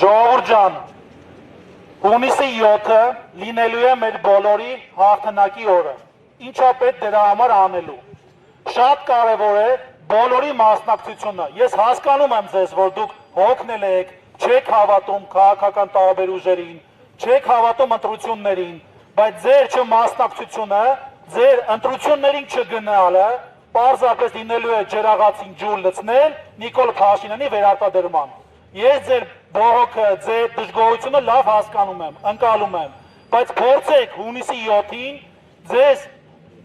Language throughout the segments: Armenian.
Ժողովուրդ ջան, հունիսի 7-ը լինելու է մեր բոլորի հաղթանակի օրը։ Ինչա պետք դրա համար անելու։ Շատ կարևոր է բոլորի մասնակցությունը։ Ես հասկանում եմ ձեզ, որ դուք հոգնել եք, չեք հավատում քաղաքական տարբեր ուժերին, չեք հավատում ընտրություններին, բայց ձեր չմասնակցությունը, ձեր ընտրություններին չգնալը պարզապես լինելու է ջրաղացին ջուր լցնել Նիկոլ Փաշինյանի վերարտադրման։ Ես ձեր բողոքը, ձեր դժգոհությունը լավ հասկանում եմ, ընկալում եմ, բայց փորձեք հունիսի 7-ին ձեզ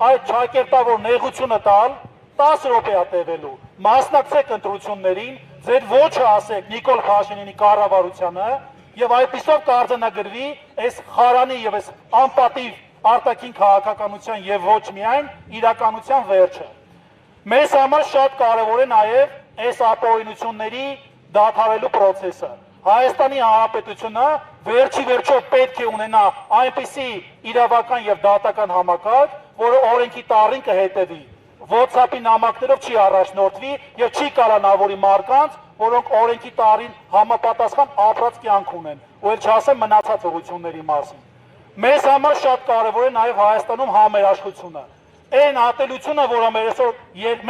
այդ ճակերտավոր նեղությունը տալ 10 րոպեա տևելու, մասնակցեք ընտրություններին, ձեր ոչը ասեք Նիկոլ Փաշինյանի կառավարությանը եւ այդպիսով կարձանագրվի այս խարանի եւ այս անպատիվ արտաքին քաղաքականության եւ ոչ միայն իրականության վերջը։ Մեզ համար շատ կարևոր է նաեւ այս ապօրինությունների դադարելու process-ը։ Հայաստանի Հանրապետությունը վերջի վերջո պետք է ունենա այնպիսի իրավական եւ դատական համակարգ, որը օրենքի տառին կհետևի, WhatsApp-ի նամակներով չի առաջնորդվի եւ չի կալանավորի մարդկանց, որոնք օրենքի տառին համապատասխան ապրած կյանք ունեն, ու էլ չասեմ մնացած ուղղությունների մասին։ Մեզ համար շատ կարևոր է նաեւ Հայաստանում համերաշխությունը։ Այն ատելությունը, որը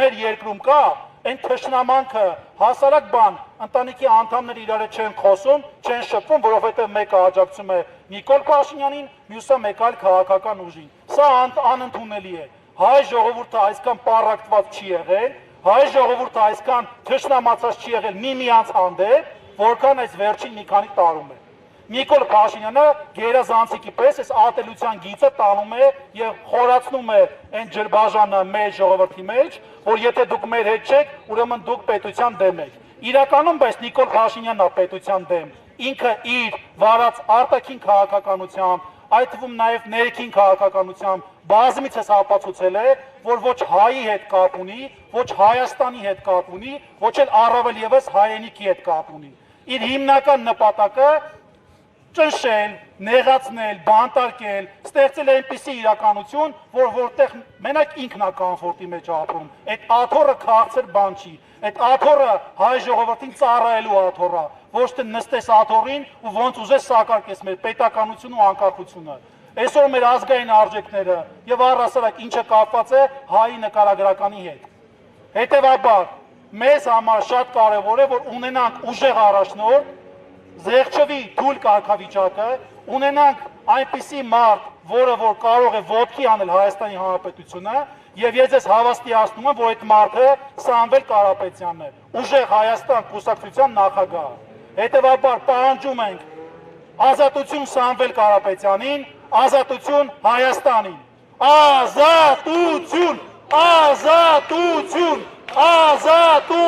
մեր երկրում կա, այն թշնամանքը, հասարակ բան, ընտանիքի անդամները իրար չեն խոսում, չեն շփվում, որովհետև մեկը աջակցում է Նիկոլ Փաշինյանին, մյուսը մեկ այլ քաղաքական ուժին։ Սա անընդունելի է։ Հայ ժողովուրդը այսքան պառակտված չի եղել, հայ ժողովուրդը այսքան թշնամացած չի եղել միմյանց հանդեպ, որքան այս վերջին մի քանի տարում է։ Նիկոլ Փաշինյանը գերազանցիկի պես այս ատելության գիծը տանում է եւ խորացնում է այն ջրբաժանը մեր ժողովրդի մեջ, որ եթե դուք մեր հետ չեք, ուրեմն դուք պետության դեմ եք։ Իրականում բայց Նիկոլ Փաշինյանն է պետության դեմ։ Ինքը իր վարած արտաքին քաղաքականությամբ, այդ թվում նաեւ ներքին քաղաքականությամբ բազմիցս ապացուցել է, որ ոչ հայի հետ կապ ունի, ոչ Հայաստանի հետ կապ ունի, ոչ էլ առավել եւս հայերենիքի հետ կապ ունի։ Իր հիմնական նպատակը ճնշել, նեղացնել, բանտարկել, ստեղծել այնպիսի իրականություն, որտեղ մենակ ինքն է կոմֆորտի մեջ ապրում։ Այդ աթոռը քաղցր բան չի, այդ աթոռը հայ ժողովրդին ծառայելու աթոռ է, ոչ թե նստես աթոռին ու ոնց ուզես սակարկես մեր պետականությունը ու անկախությունը։ Այսօր մեր ազգային արժեքները եւ առհասարակ ինչը կապված է հայի նկարագրականի հետ։ Հետևաբար մեզ համար շատ կարեւոր է, որ ունենանք ուժեղ առաջնորդ, զեղչվի թույլ կարգավիճակը, ունենանք այնպիսի մարդ, որը որ կարող է ոտքի անել Հայաստանի Հանրապետությունը, եւ ես ձեզ հավաստիացնում եմ, որ այդ մարդը Սամվել Կարապետյանն է, ուժեղ Հայաստան կուսակցության նախագահ։ Հետևաբար պահանջում ենք ազատություն Սամվել Կարապետյանին, ազատություն Հայաստանին։ Ազատություն, ազատություն, ազատություն։